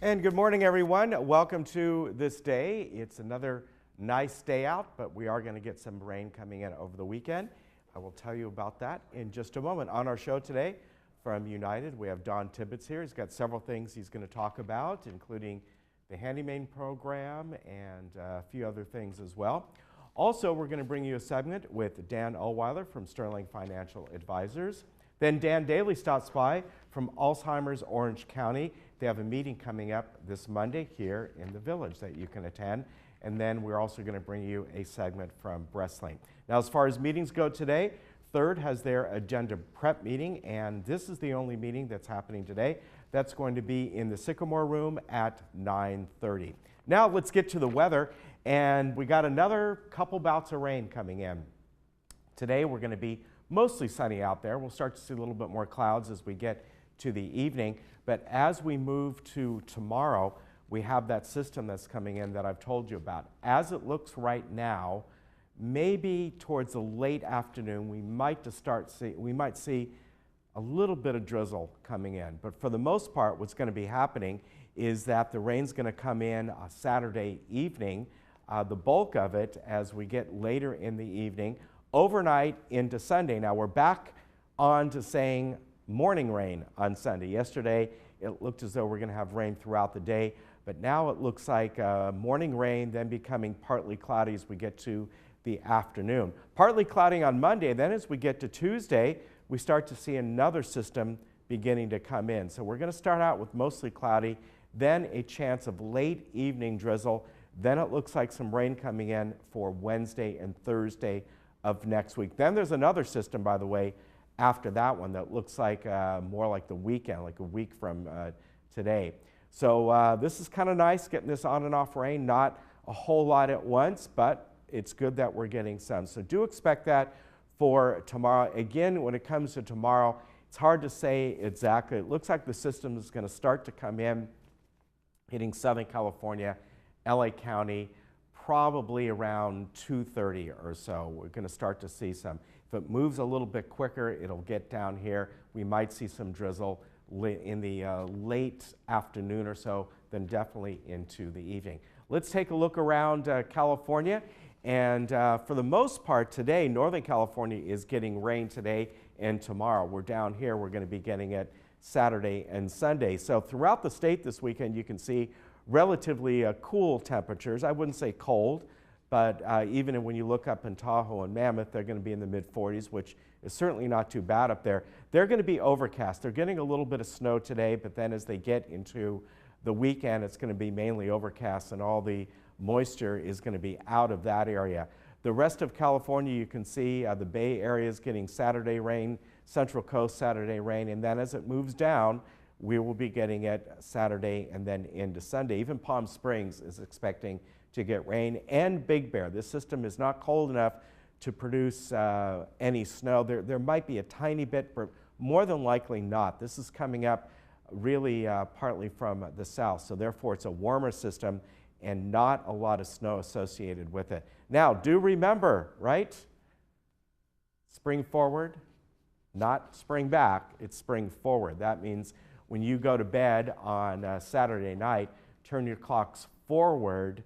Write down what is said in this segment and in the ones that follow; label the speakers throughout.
Speaker 1: And good morning, everyone. Welcome to this day. It's another nice day out, but we are going to get some rain coming in over the weekend. I will tell you about that in just a moment. On our show today from United, we have Don Tibbetts here. He's got several things he's going to talk about, including the Handyman program and a few other things as well. Also, we're going to bring you a segment with Dan Ulweiler from Sterling Financial Advisors. Then Dan Daly stops by from Alzheimer's Orange County. They have a meeting coming up this Monday here in the village that you can attend. And then we're also going to bring you a segment from Breastlane. Now, as far as meetings go today, Third has their agenda prep meeting, and this is the only meeting that's happening today. That's going to be in the Sycamore Room at 9:30. Now, let's get to the weather, and we got another couple bouts of rain coming in. Today, we're going to be mostly sunny out there. We'll start to see a little bit more clouds as we get to the evening. But as we move to tomorrow, we have that system that's coming in that I've told you about. As it looks right now, maybe towards the late afternoon, we might see a little bit of drizzle coming in. But for the most part, what's going to be happening is that the rain's going to come in Saturday evening, the bulk of it as we get later in the evening, overnight into Sunday. Now, we're back on to saying morning rain on Sunday. Yesterday, it looked as though we're going to have rain throughout the day, but now it looks like morning rain, then becoming partly cloudy as we get to the afternoon. Partly cloudy on Monday, then as we get to Tuesday, we start to see another system beginning to come in. So we're going to start out with mostly cloudy, then a chance of late evening drizzle, then it looks like some rain coming in for Wednesday and Thursday of next week. Then there's another system, by the way, after that one that looks like more like the weekend, like a week from today. So this is kind of nice, getting this on and off rain, not a whole lot at once, but it's good that we're getting some. So do expect that for tomorrow. Again, when it comes to tomorrow, it's hard to say exactly. It looks like the system is going to start to come in, hitting Southern California, LA County, probably around 2:30 or so. We're going to start to see some. If it moves a little bit quicker, it'll get down here. We might see some drizzle in the late afternoon or so, then definitely into the evening. Let's take a look around California. And for the most part today, Northern California is getting rain today and tomorrow. We're down here, we're going to be getting it Saturday and Sunday. So throughout the state this weekend, you can see relatively cool temperatures. I wouldn't say cold, but even when you look up in Tahoe and Mammoth, they're going to be in the mid-40s, which is certainly not too bad up there. They're going to be overcast. They're getting a little bit of snow today, but then as they get into the weekend, it's going to be mainly overcast, and all the moisture is going to be out of that area. The rest of California, you can see the Bay Area is getting Saturday rain, Central Coast Saturday rain, and then as it moves down, we will be getting it Saturday and then into Sunday. Even Palm Springs is expecting to get rain, and Big Bear. This system is not cold enough to produce any snow. There might be a tiny bit, but more than likely not. This is coming up really partly from the south, so therefore it's a warmer system and not a lot of snow associated with it. Now, do remember, right? Spring forward, not spring back, it's spring forward. That means when you go to bed on Saturday night, turn your clocks forward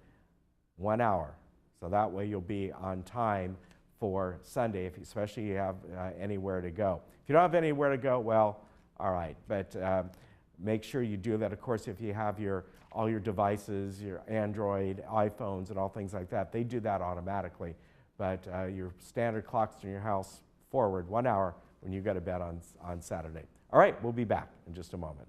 Speaker 1: 1 hour. So that way you'll be on time for Sunday, especially if you have anywhere to go. If you don't have anywhere to go, well, all right. But make sure you do that. Of course, if you have all your devices, your Android, iPhones, and all things like that, they do that automatically. But your standard clocks in your house forward 1 hour when you go to bed on Saturday. All right, we'll be back in just a moment.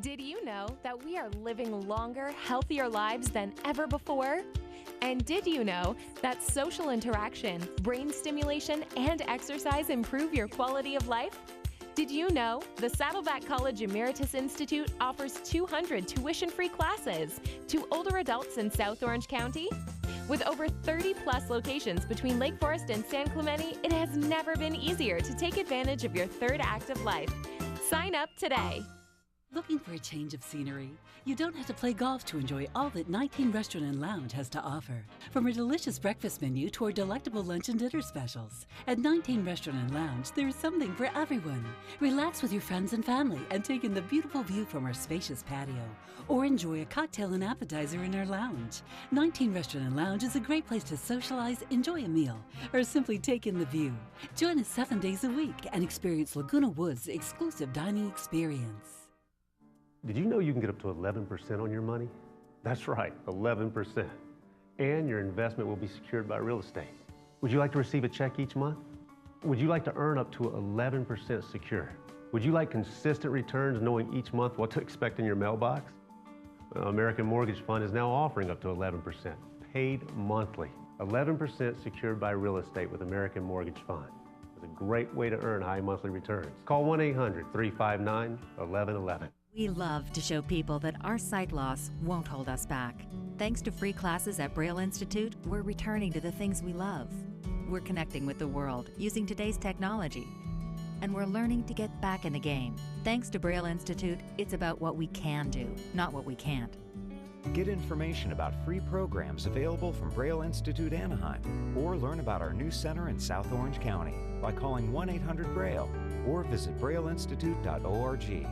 Speaker 2: Did you know that we are living longer, healthier lives than ever before? And did you know that social interaction, brain stimulation, and exercise improve your quality of life? Did you know the Saddleback College Emeritus Institute offers 200 tuition-free classes to older adults in South Orange County? With over 30-plus locations between Lake Forest and San Clemente, it has never been easier to take advantage of your third act of life. Sign up today.
Speaker 3: Looking for a change of scenery? You don't have to play golf to enjoy all that 19 Restaurant and Lounge has to offer. From a delicious breakfast menu to our delectable lunch and dinner specials. At 19 Restaurant and Lounge, there is something for everyone. Relax with your friends and family and take in the beautiful view from our spacious patio. Or enjoy a cocktail and appetizer in our lounge. 19 Restaurant and Lounge is a great place to socialize, enjoy a meal, or simply take in the view. Join us 7 days a week and experience Laguna Woods' exclusive dining experience.
Speaker 4: Did you know you can get up to 11% on your money? That's right, 11%. And your investment will be secured by real estate. Would you like to receive a check each month? Would you like to earn up to 11% secure? Would you like consistent returns knowing each month what to expect in your mailbox? Well, American Mortgage Fund is now offering up to 11%, paid monthly. 11% secured by real estate with American Mortgage Fund. It's a great way to earn high monthly returns. Call 1-800-359-1111.
Speaker 5: We love to show people that our sight loss won't hold us back. Thanks to free classes at Braille Institute, we're returning to the things we love. We're connecting with the world using today's technology. And we're learning to get back in the game. Thanks to Braille Institute, it's about what we can do, not what we can't.
Speaker 6: Get information about free programs available from Braille Institute Anaheim, or learn about our new center in South Orange County by calling 1-800-BRAILLE or visit brailleinstitute.org.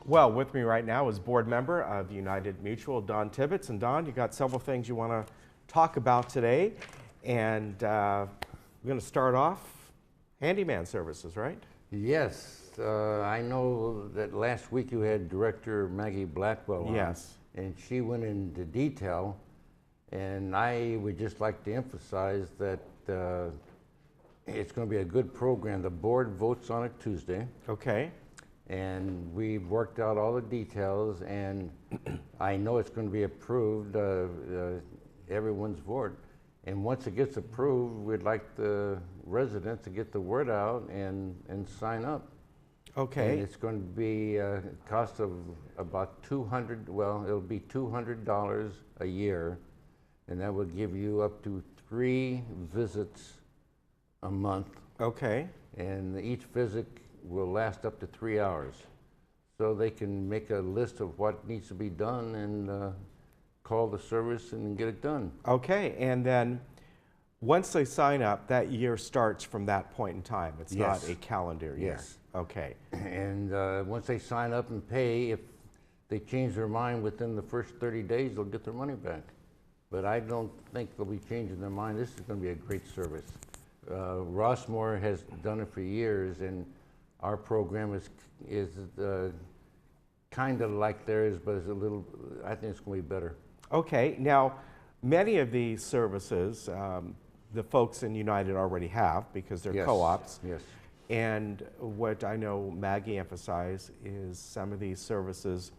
Speaker 1: Well, with me right now is board member of United Mutual, Don Tibbetts. And Don, you got several things you want to talk about today. And we're going to start off handyman services, right?
Speaker 7: Yes. I know that last week you had Director Maggie Blackwell on.
Speaker 1: Yes.
Speaker 7: And she went into detail. And I would just like to emphasize that it's going to be a good program. The board votes on it Tuesday.
Speaker 1: Okay.
Speaker 7: And we've worked out all the details, and I know it's going to be approved, everyone's board. And once it gets approved, we'd like the residents to get the word out and sign up.
Speaker 1: Okay.
Speaker 7: And it's going to be a cost of about it'll be $200 a year, and that will give you up to 3 visits a month.
Speaker 1: Okay.
Speaker 7: And each visit will last up to 3 hours. So they can make a list of what needs to be done and call the service and get it done.
Speaker 1: Okay, and then once they sign up, that year starts from that point in time. It's
Speaker 7: Yes.
Speaker 1: not a calendar year.
Speaker 7: Yes.
Speaker 1: Okay.
Speaker 7: And once they sign up and pay, if they change their mind within the first 30 days, they'll get their money back. But I don't think they'll be changing their mind. This is going to be a great service. Rossmore has done it for years, and our program is kind of like theirs, but it's I think it's going to be better.
Speaker 1: Okay, now many of these services, the folks in United already have because they're
Speaker 7: Yes.
Speaker 1: co-ops.
Speaker 7: Yes.
Speaker 1: And what I know Maggie emphasized is some of these services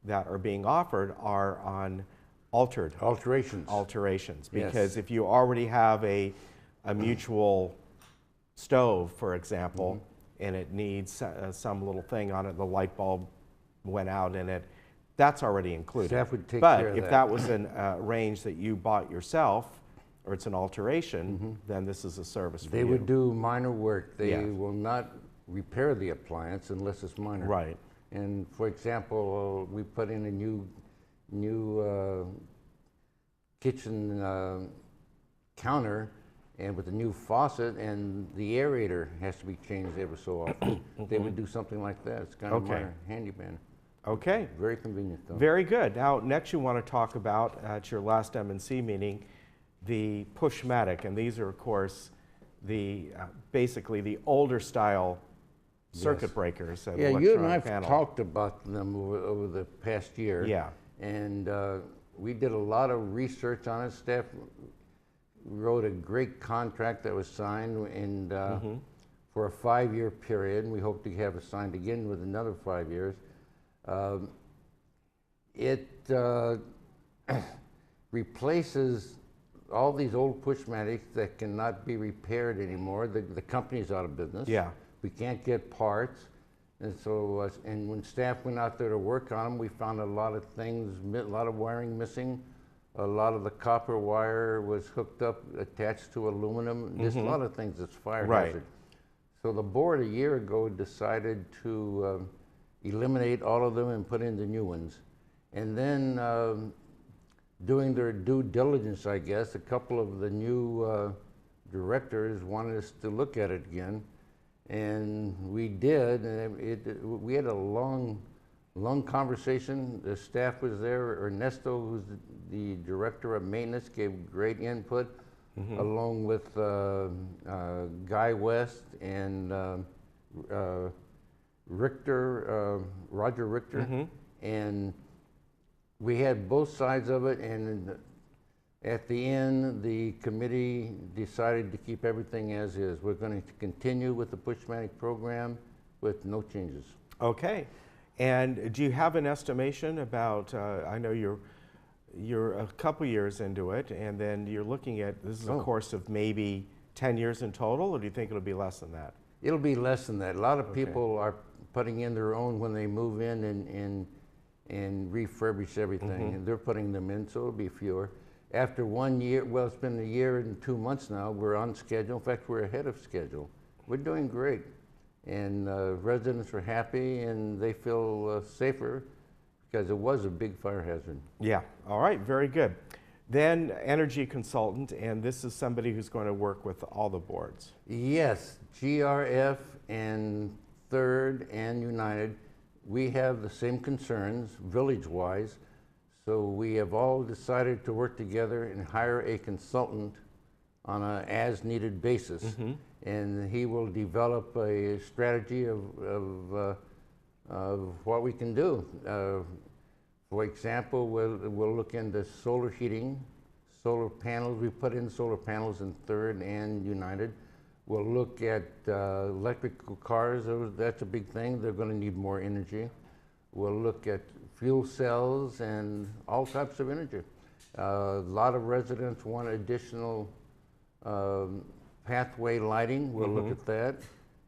Speaker 1: that are being offered are on alterations.
Speaker 7: Yes.
Speaker 1: Because if you already have a mutual stove, for example, and it needs some little thing on it, the light bulb went out in it, that's already included.
Speaker 7: Staff would take
Speaker 1: but
Speaker 7: care of
Speaker 1: if
Speaker 7: that.
Speaker 1: that was an range that you bought yourself, or it's an alteration, then this is a service for
Speaker 7: They
Speaker 1: you.
Speaker 7: would do minor work. They
Speaker 1: Yeah.
Speaker 7: will not repair the appliance unless it's minor.
Speaker 1: Right.
Speaker 7: And for example, we put in a new kitchen counter, and with a new faucet, and the aerator has to be changed every so often. They would do something like that. It's kind of
Speaker 1: Okay.
Speaker 7: minor, handyman.
Speaker 1: Okay.
Speaker 7: Very convenient though.
Speaker 1: Very good. Now, next you want to talk about, at your last M&C meeting, the Pushmatic, and these are, of course, the basically the older style circuit
Speaker 7: Yes.
Speaker 1: breakers.
Speaker 7: Yeah, you and I
Speaker 1: electronic
Speaker 7: have
Speaker 1: panel.
Speaker 7: talked about them over the past year.
Speaker 1: Yeah.
Speaker 7: And we did a lot of research on it. Staff wrote a great contract that was signed and for a 5-year period, and we hope to have it signed again with another 5 years. It replaces all these old Pushmatics that cannot be repaired anymore. The company's out of business.
Speaker 1: Yeah.
Speaker 7: We can't get parts, And so, and when staff went out there to work on them, we found a lot of things, a lot of wiring missing. A lot of the copper wire was hooked up, attached to aluminum. Just a lot of things that's fire hazard. So the board a year ago decided to eliminate all of them and put in the new ones. And then doing their due diligence, I guess, a couple of the new directors wanted us to look at it again. And we did, and we had a long conversation. The staff was there. Ernesto, who's the director of maintenance, gave great input, along with Guy West and Richter, Roger Richter. And we had both sides of it, and at the end, the committee decided to keep everything as is. We're going to continue with the Pushmatic program with no changes.
Speaker 1: Okay. And do you have an estimation about, I know you're a couple years into it, and then you're looking at, this is a course of maybe 10 years in total, or do you think it'll be less than that?
Speaker 7: It'll be less than that. A lot of people are putting in their own when they move in and refurbish everything, and they're putting them in, so it'll be fewer. After 1 year, well, it's been a year and 2 months now, we're on schedule. In fact, we're ahead of schedule. We're doing great. And residents are happy, and they feel safer because it was a big fire hazard.
Speaker 1: Yeah, all right, very good. Then energy consultant, and this is somebody who's going to work with all the boards.
Speaker 7: Yes, GRF and Third and United, we have the same concerns village-wise, so we have all decided to work together and hire a consultant on an as-needed basis. And he will develop a strategy of what we can do. For example, we'll look into solar heating, solar panels. We put in solar panels in Third and United. We'll look at electrical cars. That's a big thing. They're going to need more energy. We'll look at fuel cells and all types of energy. A lot of residents want additional pathway lighting. We'll look at that.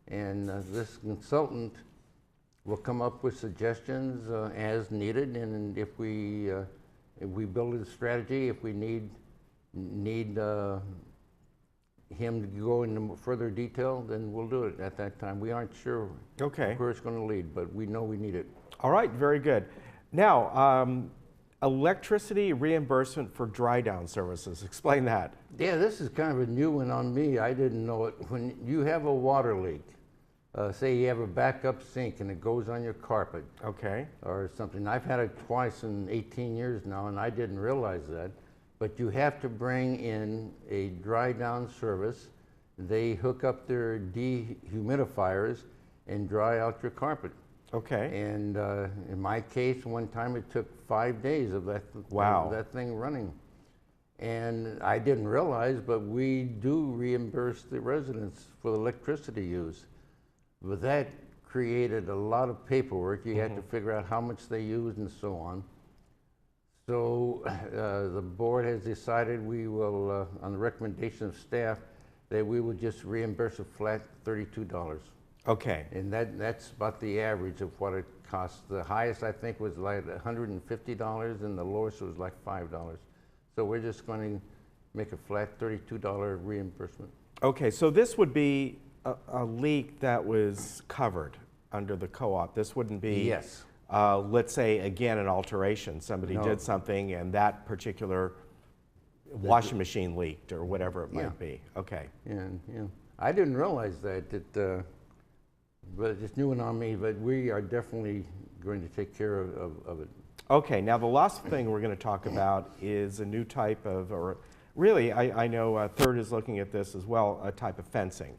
Speaker 7: And this consultant will come up with suggestions as needed. And if we build a strategy, if we need him to go into further detail, then we'll do it at that time. We aren't sure where it's going to lead, but we know we need it.
Speaker 1: All right, very good. Now, electricity reimbursement for dry down services. Explain that.
Speaker 7: Yeah, this is kind of a new one on me. I didn't know it. When you have a water leak, say you have a backup sink and it goes on your carpet. Or something. I've had it twice in 18 years now, and I didn't realize that. But you have to bring in a dry down service. They hook up their dehumidifiers and dry out your carpet. And in my case, one time it took 5 days of that, that thing running. And I didn't realize, but we do reimburse the residents for the electricity use. But that created a lot of paperwork. You had to figure out how much they used and so on. So the board has decided we will, on the recommendation of staff, that we will just reimburse a flat $32. And that's about the average of what it costs. The highest, I think, was like $150, and the lowest was like $5. So we're just going to make a flat $32 reimbursement.
Speaker 1: So this would be a leak that was covered under the co-op. This wouldn't be, let's say, again, an alteration. Somebody did something, and that particular washing machine leaked, or whatever it might be.
Speaker 7: And I didn't realize that. But it's new on me, but we are definitely going to take care of it.
Speaker 1: Now the last thing we're going to talk about is a new type of, or really, I know Third is looking at this as well, a type of fencing.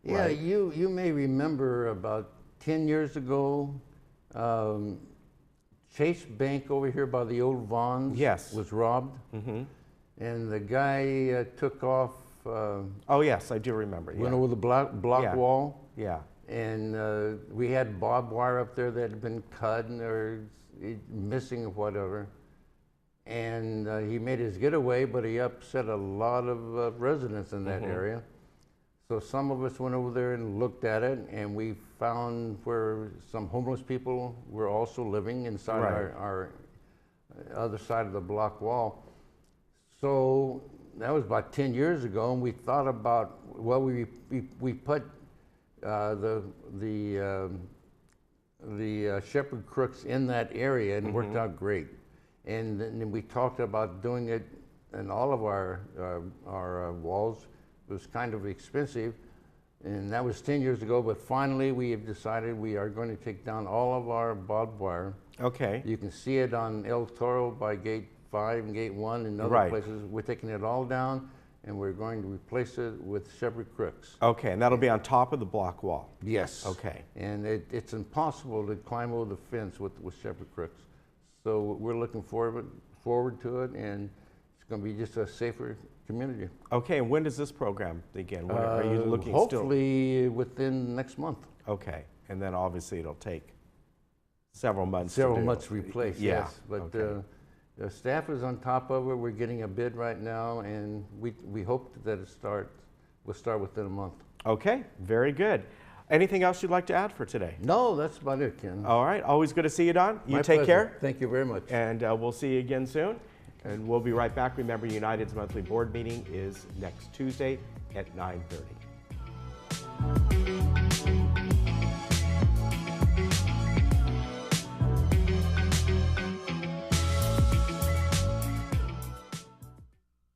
Speaker 7: Yeah, you may remember about 10 years ago, Chase Bank over here by the old Vons was robbed. And the guy took off.
Speaker 1: Oh yes, I do remember.
Speaker 7: Went over the block wall.
Speaker 1: Yeah.
Speaker 7: And we had barbed wire up there that had been cut or missing or whatever. And he made his getaway, but he upset a lot of residents in that area. So some of us went over there and looked at it, and we found where some homeless people were also living inside
Speaker 1: Right.
Speaker 7: our other side of the block wall. So that was about 10 years ago, and we thought about, well, we put the shepherd crooks in that area, and it worked out great. And then we talked about doing it in all of our walls. It was kind of expensive, and that was 10 years ago, but finally we have decided we are going to take down all of our barbed wire.
Speaker 1: Okay.
Speaker 7: You can see it on El Toro by Gate 5 and Gate 1 and other
Speaker 1: Right.
Speaker 7: places. We're taking it all down, and we're going to replace it with shepherd crooks.
Speaker 1: Okay, and that'll be on top of the block wall.
Speaker 7: Yes.
Speaker 1: Okay.
Speaker 7: And it's impossible to climb over the fence with shepherd crooks. So we're looking forward to it, and it's going to be just a safer community.
Speaker 1: Okay, and when does this program begin? When are you looking
Speaker 7: hopefully within next month.
Speaker 1: Okay, and then obviously it'll take several months to
Speaker 7: Several
Speaker 1: do.
Speaker 7: months to replace,
Speaker 1: Yeah,
Speaker 7: yes. But
Speaker 1: okay.
Speaker 7: the staff is on top of it. We're getting a bid right now, and we hope that we'll start within a month.
Speaker 1: Okay, very good. Anything else you'd like to add for today?
Speaker 7: No, that's about it, Ken.
Speaker 1: All right, always good to see you, Don. You
Speaker 7: My
Speaker 1: take
Speaker 7: pleasure.
Speaker 1: care.
Speaker 7: Thank you very much.
Speaker 1: And we'll see you again soon. And we'll be right back. Remember, United's monthly board meeting is next Tuesday at 9:30.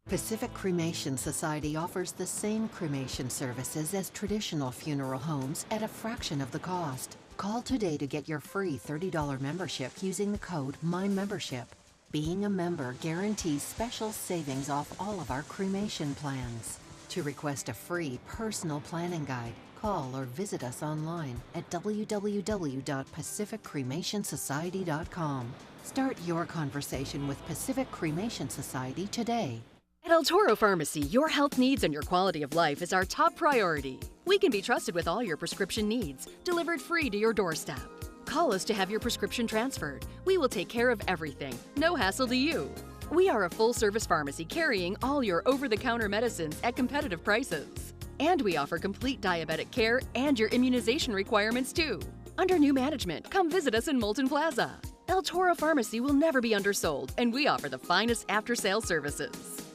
Speaker 8: Pacific Cremation Society offers the same cremation services as traditional funeral homes at a fraction of the cost. Call today to get your free $30 membership using the code MyMembership. Being a member guarantees special savings off all of our cremation plans. To request a free personal planning guide, call or visit us online at www.pacificcremationsociety.com. Start your conversation with Pacific Cremation Society today.
Speaker 9: At El Toro Pharmacy, your health needs and your quality of life is our top priority. We can be trusted with all your prescription needs, delivered free to your doorstep. Call us to have your prescription transferred. We will take care of everything. No hassle to you. We are a full-service pharmacy carrying all your over-the-counter medicines at competitive prices. And we offer complete diabetic care and your immunization requirements too. Under new management, come visit us in Moulton Plaza. El Toro Pharmacy will never be undersold, and we offer the finest after-sale services.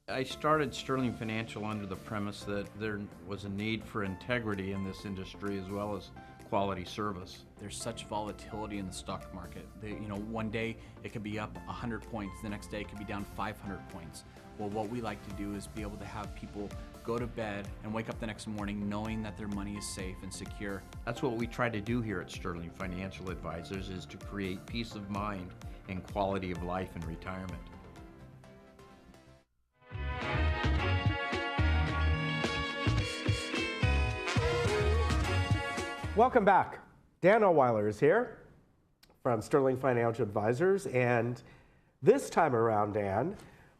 Speaker 10: I started Sterling Financial under the premise that there was a need for integrity in this industry as well as quality service.
Speaker 11: There's such volatility in the stock market. One day it could be up 100 points, the next day it could be down 500 points. Well, what we like to do is be able to have people go to bed and wake up the next morning knowing that their money is safe and secure.
Speaker 10: That's what we try to do here at Sterling Financial Advisors, is to create peace of mind and quality of life in retirement.
Speaker 1: Welcome back. Dan Oweiler is here from Sterling Financial Advisors, and this time around, Dan,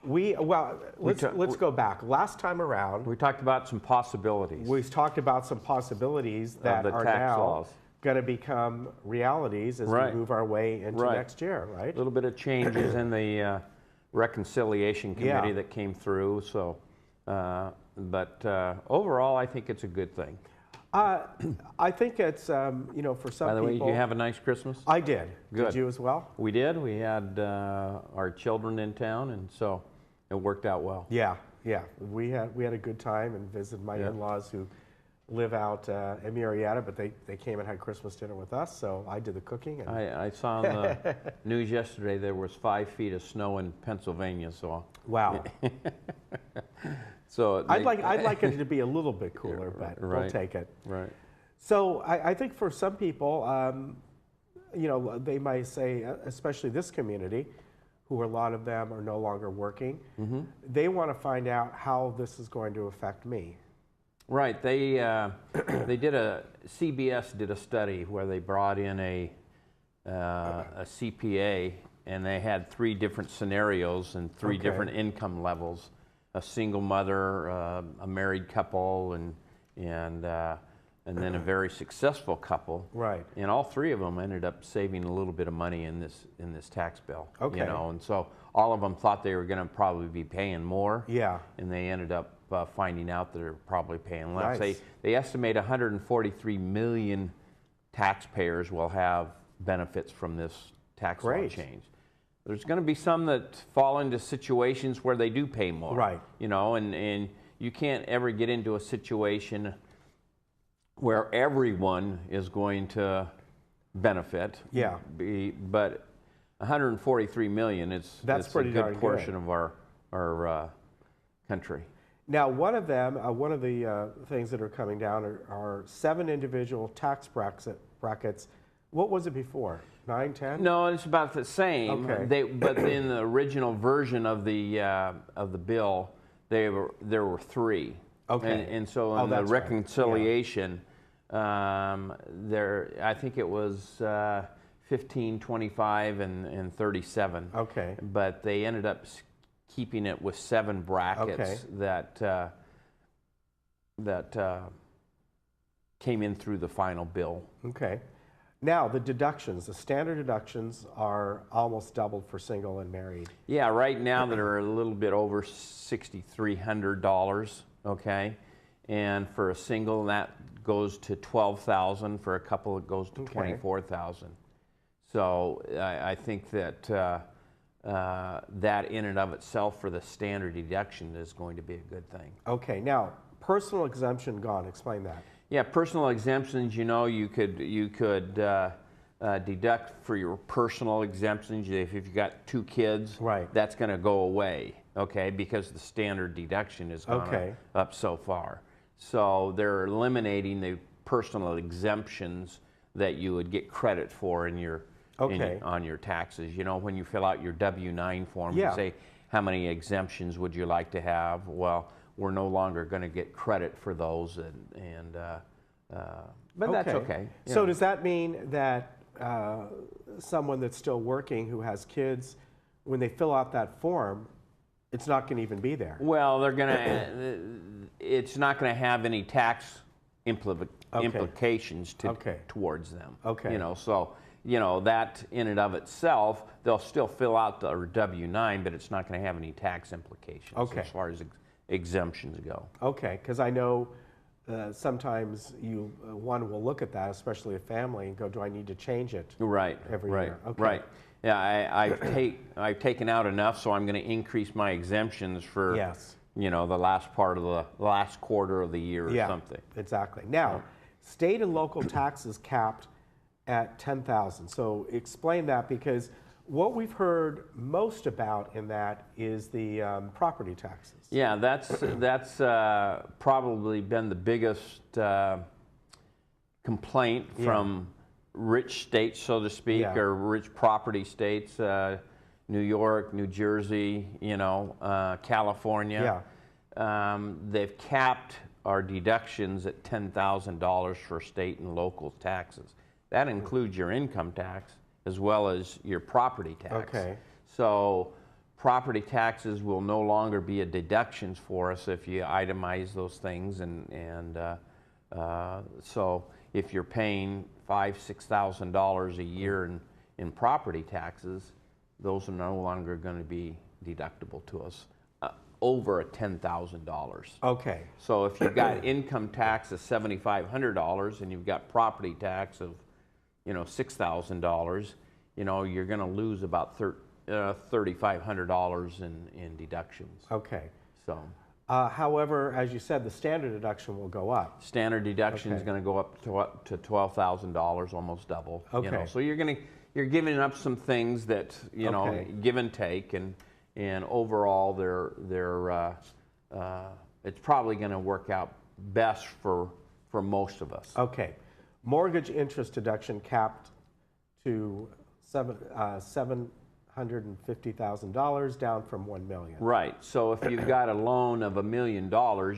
Speaker 1: let's go back. Last time around,
Speaker 12: we talked about some possibilities.
Speaker 1: We talked about some possibilities that are now going to become realities as we move our way into next year, right?
Speaker 12: A little bit of changes in the reconciliation committee that came through. So, but overall, I think it's a good thing.
Speaker 1: I think it's, for some people.
Speaker 12: By the way, did you have a nice Christmas?
Speaker 1: I did.
Speaker 12: Good.
Speaker 1: Did you as well?
Speaker 12: We did. We had our children in town, and so it worked out well.
Speaker 1: Yeah. We had a good time and visited my in-laws who live out in Murrieta, but they came and had Christmas dinner with us, so I did the cooking. And
Speaker 12: I saw on the news yesterday there was 5 feet of snow in Pennsylvania. So
Speaker 1: wow.
Speaker 12: So
Speaker 1: I'd like it to be a little bit cooler, but we'll take it.
Speaker 12: Right.
Speaker 1: So I think for some people, they might say, especially this community, who a lot of them are no longer working, they want to find out how this is going to affect me.
Speaker 12: Right. They CBS did a study where they brought in a CPA, and they had 3 different scenarios and 3 different income levels. A single mother, a married couple, and and then a very successful couple.
Speaker 1: Right.
Speaker 12: And all three of them ended up saving a little bit of money in this tax bill.
Speaker 1: Okay.
Speaker 12: You know, and so all of them thought they were going to probably be paying more.
Speaker 1: Yeah.
Speaker 12: And they ended up finding out that they're probably paying less.
Speaker 1: Nice.
Speaker 12: They estimate 143 million taxpayers will have benefits from this tax law change. There's going to be some that fall into situations where they do pay more.
Speaker 1: Right.
Speaker 12: You know, and you can't ever get into a situation where everyone is going to benefit.
Speaker 1: Yeah.
Speaker 12: But 143 million is
Speaker 1: That's
Speaker 12: a
Speaker 1: pretty darn
Speaker 12: good portion of our country.
Speaker 1: Now, one of them, one of the things that are coming down are 7 individual tax brackets. What was it before? 9, 10?
Speaker 12: No, it's about the same.
Speaker 1: Okay.
Speaker 12: But in the original version of the bill, there were 3.
Speaker 1: Okay.
Speaker 12: And so in the reconciliation, I think it was 15, 25, and 37.
Speaker 1: Okay.
Speaker 12: But they ended up keeping it with 7 brackets that came in through the final bill.
Speaker 1: Okay. Now, the deductions, the standard deductions are almost doubled for single and married.
Speaker 12: Yeah, right now they're a little bit over $6,300, okay? And for a single, that goes to $12,000. For a couple, it goes to $24,000. So I think that that in and of itself for the standard deduction is going to be a good thing.
Speaker 1: Okay, now, personal exemption gone. Explain that.
Speaker 12: Yeah, personal exemptions, you know, you could deduct for your personal exemptions. If you've got 2 kids, that's going to go away, okay, because the standard deduction is gone up so far. So they're eliminating the personal exemptions that you would get credit for in your on your taxes. You know, when you fill out your W-9 form, you say, how many exemptions would you like to have? Well, we're no longer going to get credit for those, but that's okay.
Speaker 1: So does that mean that someone that's still working who has kids, when they fill out that form, it's not going to even be there?
Speaker 12: Well, they're going to. It's not going to have any tax implications towards them.
Speaker 1: Okay.
Speaker 12: You know, so that in and of itself, they'll still fill out the W-9, but it's not going to have any tax implications as far as exemptions go. Okay,
Speaker 1: because I know sometimes one will look at that, especially a family, and go, "Do I need to change it?" Every year. Okay.
Speaker 12: Right. Yeah, I've taken out enough, so I'm going to increase my exemptions for the last part of the last quarter of the year or something.
Speaker 1: Exactly. Now, state and local taxes capped at $10,000. So explain that, because what we've heard most about in that is the property taxes.
Speaker 12: Yeah, that's probably been the biggest complaint from rich states, so to speak, or rich property states. New York, New Jersey, California. They've capped our deductions at $10,000 for state and local taxes. That includes your income tax as well as your property tax.
Speaker 1: Okay.
Speaker 12: So property taxes will no longer be a deductions for us if you itemize those things, and so if you're paying $5,000, $6,000 a year in property taxes, those are no longer going to be deductible to us over $10,000.
Speaker 1: Okay.
Speaker 12: So if you've got income tax of $7,500 and you've got property tax of $6,000, you're going to lose about $3,500 in deductions.
Speaker 1: Okay.
Speaker 12: So.
Speaker 1: However, as you said, the standard deduction will go up.
Speaker 12: Standard deduction is going to go up to $12,000, almost double.
Speaker 1: Okay.
Speaker 12: So you're giving up some things that give and take, and overall it's probably going to work out best for most of us.
Speaker 1: Okay. Mortgage interest deduction capped to $750,000, down from $1 million.
Speaker 12: Right. So if you've got a loan of $1 million,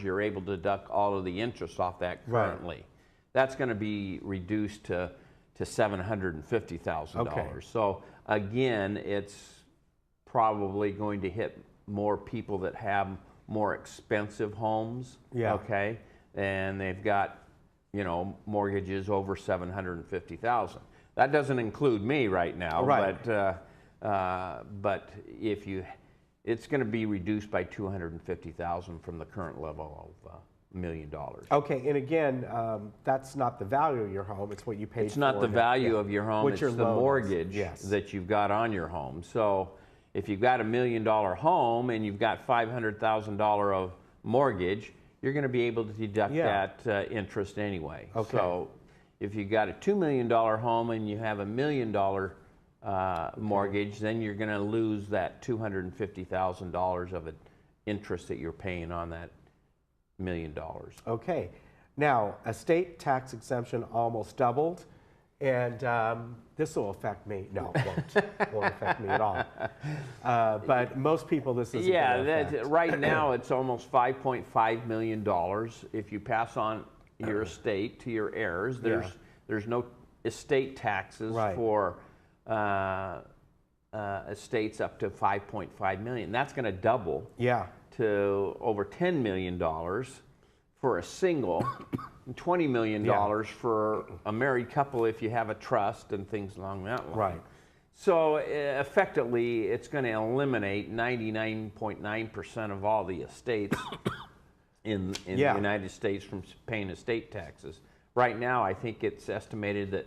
Speaker 12: you're able to deduct all of the interest off that currently. Right. That's going to be reduced to $750,000.
Speaker 1: Okay.
Speaker 12: So again, it's probably going to hit more people that have more expensive homes.
Speaker 1: Yeah.
Speaker 12: Okay. And they've got you know, mortgages over $750,000. That doesn't include me right now,
Speaker 1: right.
Speaker 12: But if you, it's going to be reduced by $250,000 from the current level of $1 million.
Speaker 1: Okay, and again, that's not the value of your home, it's what you paid for.
Speaker 12: It's not the value of your home, it's the mortgage
Speaker 1: yes.
Speaker 12: that you've got on your home. So if you've got $1 million home and you've got $500,000 of mortgage, you're going to be able to deduct that interest anyway.
Speaker 1: Okay.
Speaker 12: So if you've got a $2 million home and you have $1 million mortgage, then you're going to lose that $250,000 of interest that you're paying on that $1 million.
Speaker 1: Okay. Now, estate tax exemption almost doubled, and this will affect me. No, it won't. Won't affect me at all. But most people, this isn't going to affect.
Speaker 12: Right now it's almost $5.5 million. If you pass on your estate to your heirs, there's no estate taxes for estates up to $5.5 million. That's going to double to over $10 million for a single, $20 million for a married couple if you have a trust and things along that line.
Speaker 1: Right.
Speaker 12: So effectively, it's going to eliminate 99.9% of all the estates in the United States from paying estate taxes. Right now, I think it's estimated that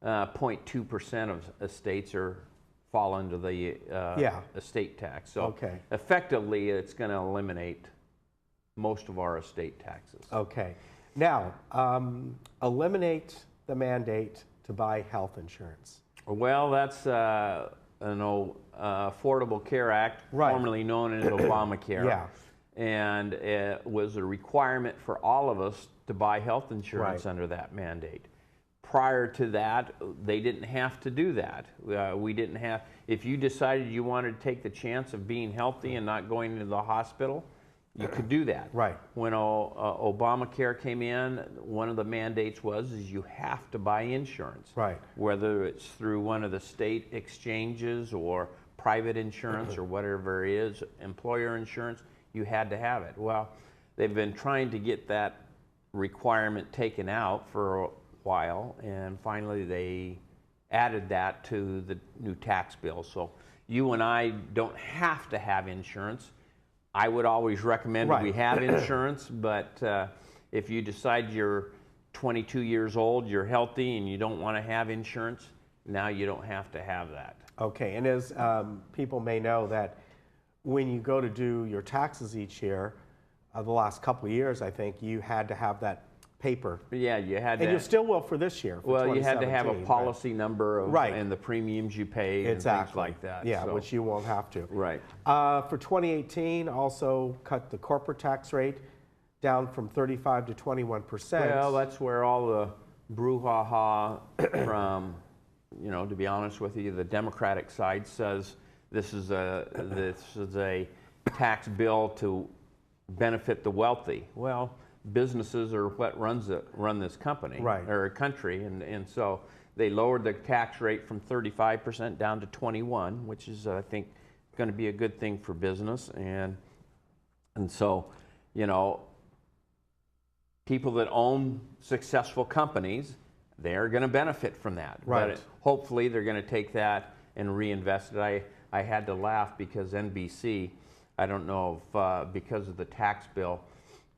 Speaker 12: 0.2% of estates fall under the estate tax. So effectively, it's going to eliminate most of our estate taxes.
Speaker 1: Okay. Now, eliminate the mandate to buy health insurance.
Speaker 12: Well, that's an Affordable Care Act, formerly known as Obamacare.
Speaker 1: Yeah.
Speaker 12: And it was a requirement for all of us to buy health insurance under that mandate. Prior to that, they didn't have to do that. We didn't have, if you decided you wanted to take the chance of being healthy and not going to the hospital, you could do that.
Speaker 1: Right.
Speaker 12: When Obamacare came in, one of the mandates is you have to buy insurance.
Speaker 1: Right.
Speaker 12: Whether it's through one of the state exchanges or private insurance or whatever it is, employer insurance, you had to have it. Well, they've been trying to get that requirement taken out for a while, and finally they added that to the new tax bill. So you and I don't have to have insurance. I would always recommend that we have insurance, but if you decide you're 22 years old, you're healthy, and you don't want to have insurance, now you don't have to have that.
Speaker 1: Okay, and as people may know that when you go to do your taxes each year, the last couple of years, I think, you had to have that paper.
Speaker 12: Yeah, you had to.
Speaker 1: And you still will for this year, for
Speaker 12: well, you had to have a policy number of, and the premiums you paid and things like that.
Speaker 1: Yeah,
Speaker 12: so.
Speaker 1: which you won't have to.
Speaker 12: Right.
Speaker 1: For 2018, also cut the corporate tax rate down from 35 to 21%.
Speaker 12: Well, that's where all the brouhaha from, you know, to be honest with you, the Democratic side says this is a tax bill to benefit the wealthy. Well, businesses are what run this company or country, and so they lowered the tax rate from 35% down to 21%, which is I think going to be a good thing for business, and so, you know, people that own successful companies, they're going to benefit from that.
Speaker 1: Right.
Speaker 12: But hopefully they're going to take that and reinvest it. I had to laugh because NBC, I don't know if because of the tax bill,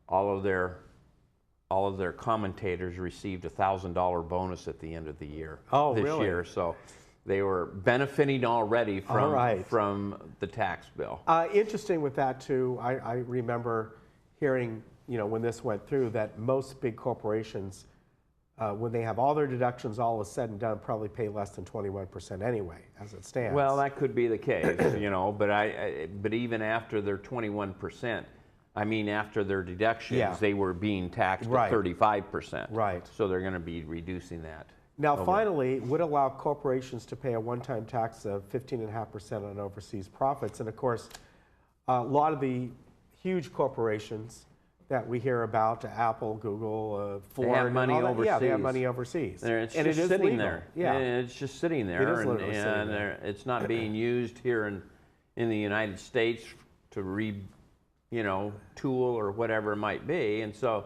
Speaker 12: all of their commentators received a $1,000 bonus at the end of the year this year. So they were benefiting already from the tax bill.
Speaker 1: Interesting with that too. I remember hearing, you know, when this went through, that most big corporations, when they have all their deductions all is said and done, probably pay less than 21% anyway, as it stands.
Speaker 12: Well, that could be the case, you know, but even after their 21%. I mean, after their deductions, they were being taxed at 35%.
Speaker 1: Right.
Speaker 12: So they're going to be reducing that.
Speaker 1: Now, finally, would allow corporations to pay a one-time tax of 15.5% on overseas profits. And of course, a lot of the huge corporations that we hear about, Apple, Google, Ford,
Speaker 12: they have money overseas.
Speaker 1: Yeah, they have money overseas.
Speaker 12: It's just sitting there.
Speaker 1: Yeah,
Speaker 12: it's just sitting there,
Speaker 1: it is literally sitting there.
Speaker 12: It's not being used here in the United States to tool or whatever it might be, and so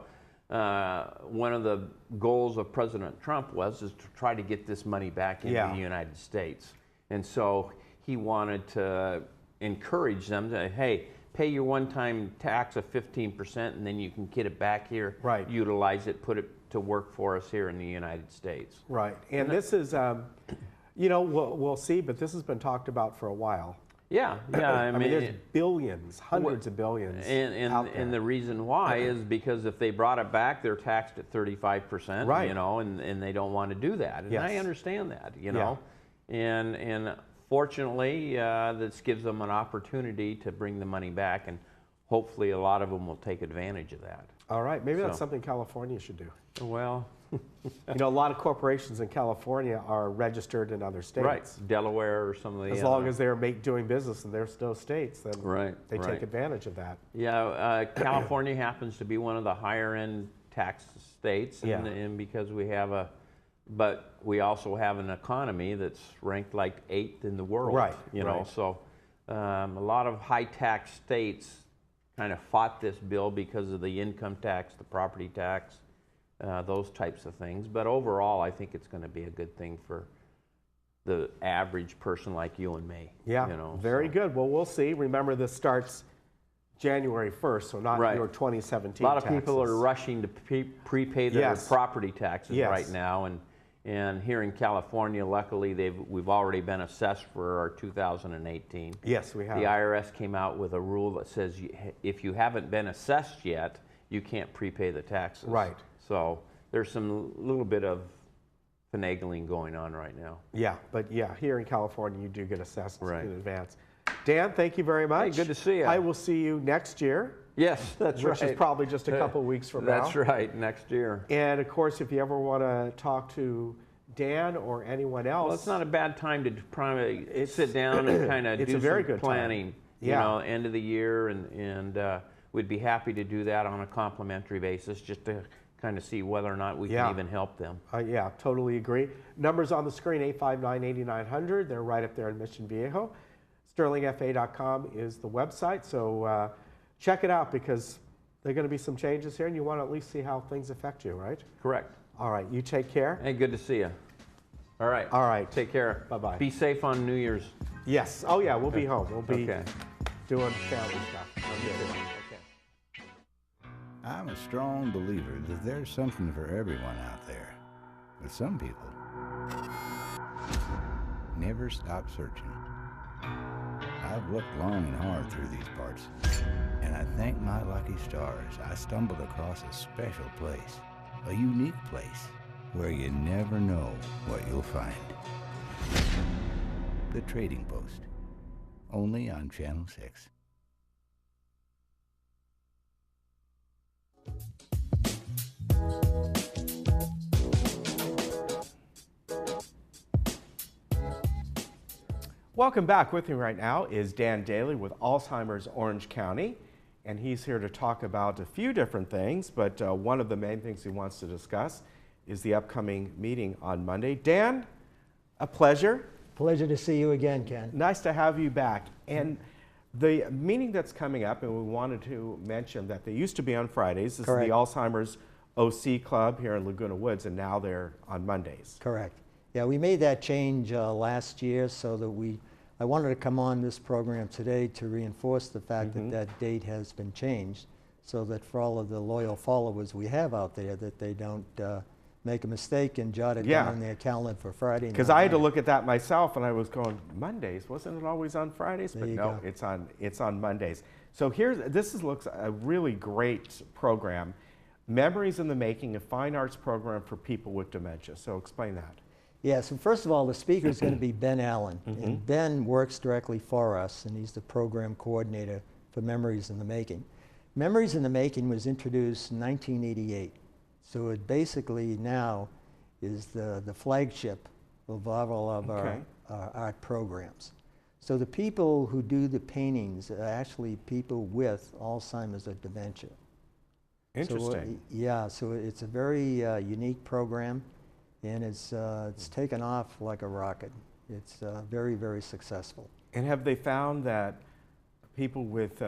Speaker 12: one of the goals of President Trump is to try to get this money back into the United States. And so he wanted to encourage them to, hey, pay your one-time tax of 15%, and then you can get it back here, utilize it, put it to work for us here in the United States.
Speaker 1: Right, and this is, you know, we'll see, but this has been talked about for a while.
Speaker 12: Yeah, yeah.
Speaker 1: I mean, there's billions, hundreds of billions out there.
Speaker 12: And the reason why is because if they brought it back, they're taxed at 35%, you know, and they don't want to do that. And I understand that, you know. And fortunately, this gives them an opportunity to bring the money back, and hopefully a lot of them will take advantage of that.
Speaker 1: All right, maybe that's something California should do.
Speaker 12: Well,
Speaker 1: you know, a lot of corporations in California are registered in other states.
Speaker 12: Right, Delaware or some of the
Speaker 1: As long as they're doing business in those states, then they take
Speaker 12: right.
Speaker 1: advantage of that.
Speaker 12: Yeah, California happens to be one of the higher end tax states, and because we have but we also have an economy that's ranked like 8th in the world. Right. You know, so a lot of high tax states kind of fought this bill because of the income tax, the property tax, those types of things. But overall, I think it's going to be a good thing for the average person like you and me.
Speaker 1: Yeah,
Speaker 12: you know,
Speaker 1: very good. Well, we'll see. Remember, this starts January 1st, so not your 2017
Speaker 12: A lot of
Speaker 1: taxes.
Speaker 12: people are rushing to prepay their property taxes right now, and here in California, luckily, we've already been assessed for our 2018.
Speaker 1: Yes, we have.
Speaker 12: The IRS came out with a rule that says if you haven't been assessed yet, you can't prepay the taxes.
Speaker 1: Right.
Speaker 12: So there's some little bit of finagling going on right now.
Speaker 1: Yeah, but here in California, you do get assessed in advance. Dan, thank you very much.
Speaker 12: Hey, good to see you.
Speaker 1: I will see you next year.
Speaker 12: Yes, that's right.
Speaker 1: Which is probably just a couple weeks from now.
Speaker 12: That's right, next year.
Speaker 1: And of course, if you ever want to talk to Dan or anyone else.
Speaker 12: Well, it's not a bad time to sit down and kind of do some planning. You know, end of the year, and we'd be happy to do that on a complimentary basis, just to kind of see whether or not we can even help them.
Speaker 1: Yeah, totally agree. Numbers on the screen, 859-8900. They're right up there in Mission Viejo. SterlingFA.com is the website, so check it out, because there are going to be some changes here, and you want to at least see how things affect you, right?
Speaker 12: Correct.
Speaker 1: All right, you take care.
Speaker 12: Hey, good to see you. All right.
Speaker 1: All right.
Speaker 12: Take care.
Speaker 1: Bye-bye.
Speaker 12: Be safe on New Year's.
Speaker 1: Yes. Oh, yeah, we'll be home. We'll be doing family stuff. Okay.
Speaker 13: I'm a strong believer that there's something for everyone out there. But some people never stop searching. I've looked long and hard through these parts, and I thank my lucky stars I stumbled across a special place, a unique place, where you never know what you'll find. The Trading Post, only on Channel 6.
Speaker 1: Welcome back. With me right now is Dan Daly with Alzheimer's Orange County, and he's here to talk about a few different things, but one of the main things he wants to discuss is the upcoming meeting on Monday. Dan, a pleasure.
Speaker 14: Pleasure to see you again, Ken.
Speaker 1: Nice to have you back. And the meeting that's coming up, and we wanted to mention that they used to be on Fridays. This is the Alzheimer's OC Club here in Laguna Woods, and now they're on Mondays.
Speaker 14: Correct. Yeah, we made that change last year so that I wanted to come on this program today to reinforce the fact that that date has been changed, so that for all of the loyal followers we have out there, that they don't make a mistake and jot it down in their calendar for Friday.
Speaker 1: Because I had to look at that myself, and I was going, Mondays? Wasn't it always on Fridays? But no, it's on Mondays. So looks a really great program, Memories in the Making, a fine arts program for people with dementia. So explain that.
Speaker 14: Yeah, so first of all, the speaker is going to be Ben Allen. And Ben works directly for us, and he's the program coordinator for Memories in the Making. Memories in the Making was introduced in 1988. So it basically now is the flagship of all of our art programs. So the people who do the paintings are actually people with Alzheimer's or dementia.
Speaker 1: Interesting.
Speaker 14: So it's a very unique program, and it's taken off like a rocket. It's very, very successful.
Speaker 1: And have they found that people with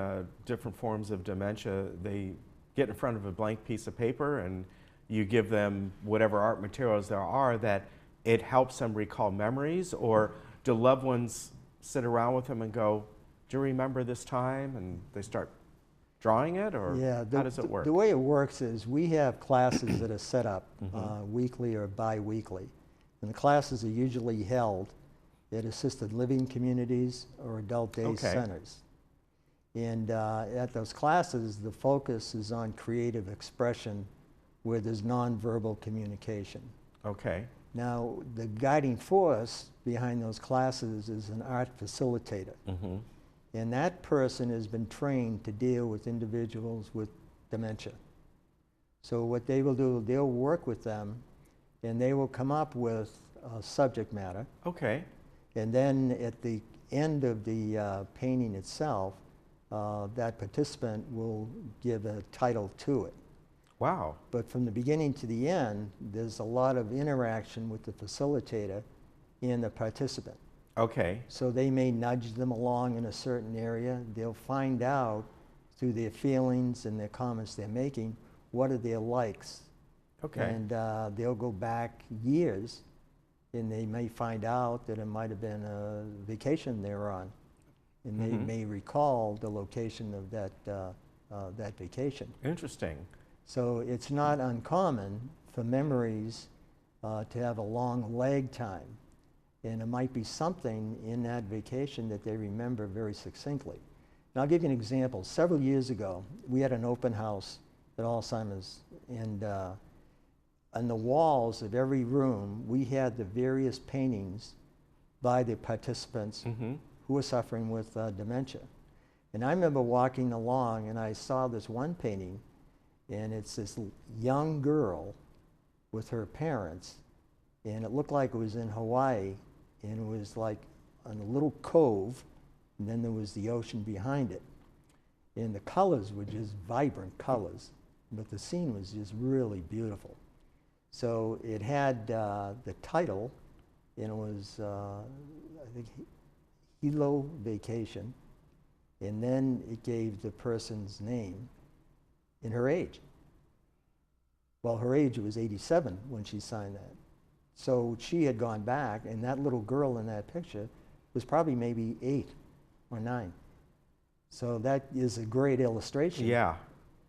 Speaker 1: different forms of dementia, they get in front of a blank piece of paper and you give them whatever art materials there are, that it helps them recall memories? Or do loved ones sit around with them and go, do you remember this time? And they start drawing it, or how does it work?
Speaker 14: The way it works is we have classes that are set up weekly or bi-weekly. And the classes are usually held at assisted living communities or adult day centers. And at those classes, the focus is on creative expression where there's nonverbal communication.
Speaker 1: Okay.
Speaker 14: Now, the guiding force behind those classes is an art facilitator. And that person has been trained to deal with individuals with dementia. So what they will do, they'll work with them and they will come up with subject matter.
Speaker 1: Okay.
Speaker 14: And then at the end of the painting itself, that participant will give a title to it.
Speaker 1: Wow.
Speaker 14: But from the beginning to the end, there's a lot of interaction with the facilitator and the participant.
Speaker 1: Okay.
Speaker 14: So they may nudge them along in a certain area. They'll find out through their feelings and their comments they're making, what are their likes.
Speaker 1: Okay.
Speaker 14: And they'll go back years and they may find out that it might have been a vacation they were on. And they may recall the location of that vacation.
Speaker 1: Interesting.
Speaker 14: So it's not uncommon for memories to have a long lag time. And it might be something in that vacation that they remember very succinctly. And I'll give you an example. Several years ago, we had an open house at Alzheimer's, and on the walls of every room, we had the various paintings by the participants who were suffering with dementia. And I remember walking along, and I saw this one painting, and it's this young girl with her parents, and it looked like it was in Hawaii, and it was like on a little cove, and then there was the ocean behind it. And the colors were just vibrant colors, but the scene was just really beautiful. So it had the title, and it was, I think, Hilo Vacation, and then it gave the person's name and her age. Well, her age was 87 when she signed that. So she had gone back, and that little girl in that picture was probably maybe 8 or 9. So that is a great illustration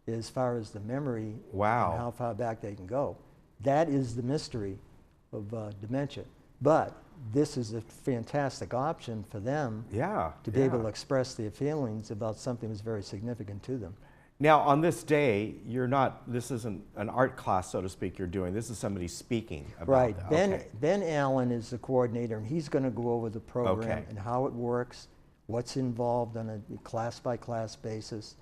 Speaker 14: as far as the memory and how far back they can go. That is the mystery of dementia. But this is a fantastic option for them to be able to express their feelings about something that's very significant to them.
Speaker 1: Now, on this day, this isn't an art class, so to speak, you're doing. This is somebody speaking about that.
Speaker 14: Ben Allen is the coordinator, and he's going to go over the program and how it works, what's involved on a class-by-class basis,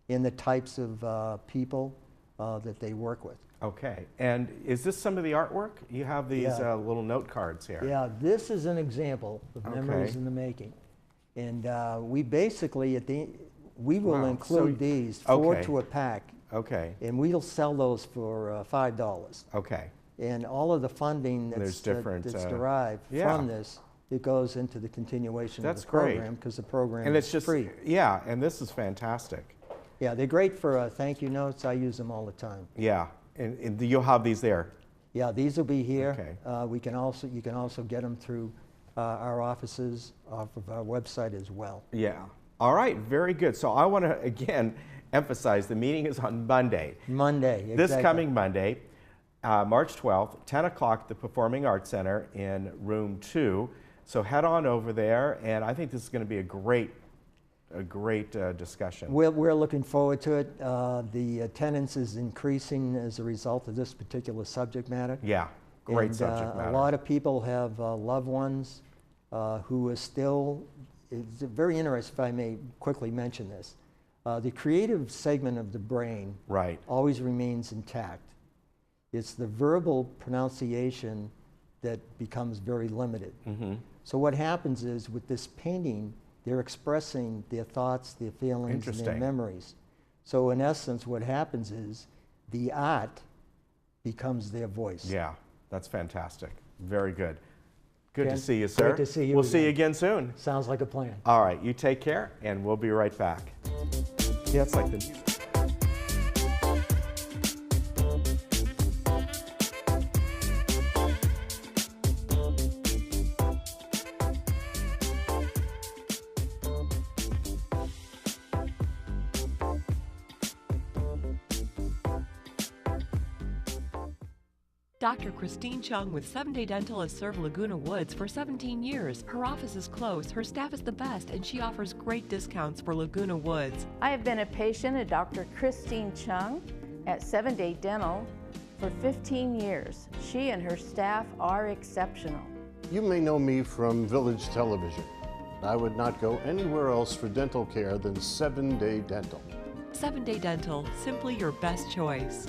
Speaker 14: and the types of people that they work with.
Speaker 1: Okay. And is this some of the artwork? You have these little note cards here.
Speaker 14: Yeah, this is an example of memories in the making. And we basically, we will include these 4 to a pack.
Speaker 1: Okay.
Speaker 14: And we'll sell those for $5.
Speaker 1: Okay.
Speaker 14: And all of the funding that's derived from this, it goes into the continuation of the program because the program is free.
Speaker 1: Yeah, and this is fantastic.
Speaker 14: Yeah, they're great for thank you notes. I use them all the time.
Speaker 1: Yeah, and you'll have these there.
Speaker 14: Yeah, these will be here.
Speaker 1: Okay.
Speaker 14: You can also get them through our offices off of our website as well.
Speaker 1: Yeah. All right, very good. So I want to, again, emphasize the meeting is on Monday.
Speaker 14: Monday, exactly.
Speaker 1: This coming Monday, March 12th, 10 o'clock at the Performing Arts Center in room 2. So head on over there, and I think this is going to be a great discussion.
Speaker 14: We're looking forward to it. The attendance is increasing as a result of this particular subject matter.
Speaker 1: Yeah, great subject matter.
Speaker 14: A lot of people have loved ones who are still. It's very interesting, if I may quickly mention this. The creative segment of the brain always remains intact. It's the verbal pronunciation that becomes very limited. So what happens is with this painting, they're expressing their thoughts, their feelings, and their memories. So in essence, what happens is the art becomes their voice.
Speaker 1: Yeah, that's fantastic. Very good. Good to see you, sir.
Speaker 14: Great to see you.
Speaker 1: We'll see you again soon.
Speaker 14: Sounds like a plan.
Speaker 1: All right, you take care, and we'll be right back. Yeah, it's like the music.
Speaker 15: Dr. Christine Chung with 7-Day Dental has served Laguna Woods for 17 years. Her office is close, her staff is the best, and she offers great discounts for Laguna Woods.
Speaker 16: I have been a patient of Dr. Christine Chung at 7-Day Dental for 15 years. She and her staff are exceptional.
Speaker 17: You may know me from Village Television. I would not go anywhere else for dental care than 7-Day Dental.
Speaker 15: 7-Day Dental, simply your best choice.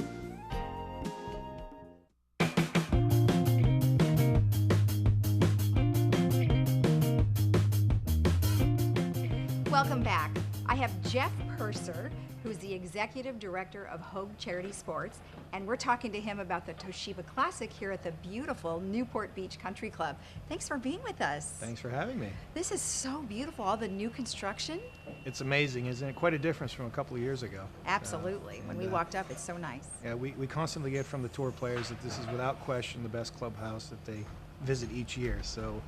Speaker 18: Welcome back. I have Jeff Purser, who's the Executive Director of Hogue Charity Sports, and we're talking to him about the Toshiba Classic here at the beautiful Newport Beach Country Club. Thanks for being with us.
Speaker 19: Thanks for having me.
Speaker 18: This is so beautiful, all the new construction.
Speaker 19: It's amazing, isn't it? Quite a difference from a couple of years ago.
Speaker 18: Absolutely. When we walked up, it's so nice.
Speaker 19: Yeah, we constantly get from the tour players that this is without question the best clubhouse that they visit each year. So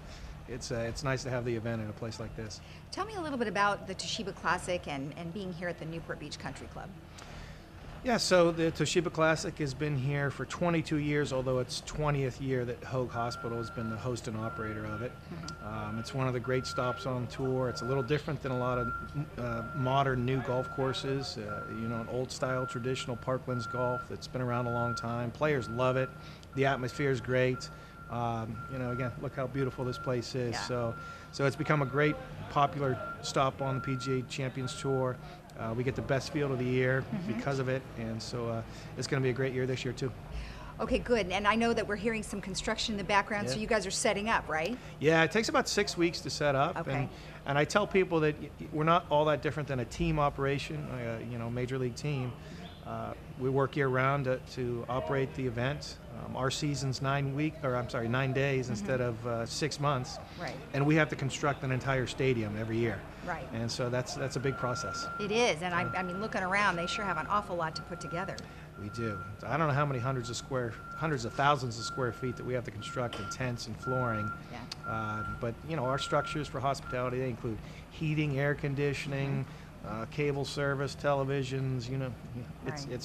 Speaker 19: it's nice to have the event in a place like this.
Speaker 18: Tell me a little bit about the Toshiba Classic and being here at the Newport Beach Country Club.
Speaker 19: Yeah, so the Toshiba Classic has been here for 22 years, although it's 20th year that Hogue Hospital has been the host and operator of it. It's one of the great stops on tour. It's a little different than a lot of modern new golf courses. You know, an old style traditional Parklands golf that's been around a long time. Players love it. The atmosphere is great. You know, again, look how beautiful this place is.
Speaker 18: Yeah.
Speaker 19: So it's become a great popular stop on the PGA Champions Tour. We get the best field of the year because of it, and so it's going to be a great year this year too.
Speaker 18: Okay, good. And I know that we're hearing some construction in the background, so you guys are setting up, right?
Speaker 19: Yeah, it takes about 6 weeks to set up.
Speaker 18: Okay.
Speaker 19: And I tell people that we're not all that different than a team operation, you know, major league team. We work year round to operate the event. Our season's 9 days instead of 6 months.
Speaker 18: Right.
Speaker 19: And we have to construct an entire stadium every year.
Speaker 18: Right.
Speaker 19: And so that's a big process.
Speaker 18: It is, and I mean, looking around, they sure have an awful lot to put together.
Speaker 19: We do. I don't know how many hundreds of thousands of square feet that we have to construct in tents and flooring.
Speaker 18: Yeah.
Speaker 19: But you know, our structures for hospitality, they include heating, air conditioning, cable service, televisions. You know,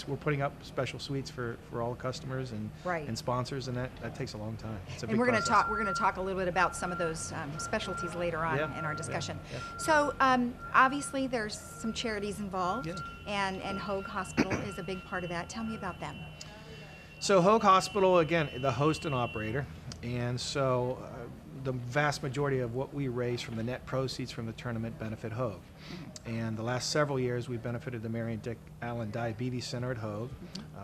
Speaker 19: we're putting up special suites for all the customers and sponsors, and that takes a long time. It's a big process.
Speaker 18: We're going to talk a little bit about some of those specialties later on in our discussion.
Speaker 19: Yeah.
Speaker 18: So obviously there's some charities involved, and Hogue Hospital is a big part of that. Tell me about them.
Speaker 19: So Hogue Hospital, again, the host and operator, and so the vast majority of what we raise from the net proceeds from the tournament benefit Hogue. And the last several years, we've benefited the Mary and Dick Allen Diabetes Center at Hogue.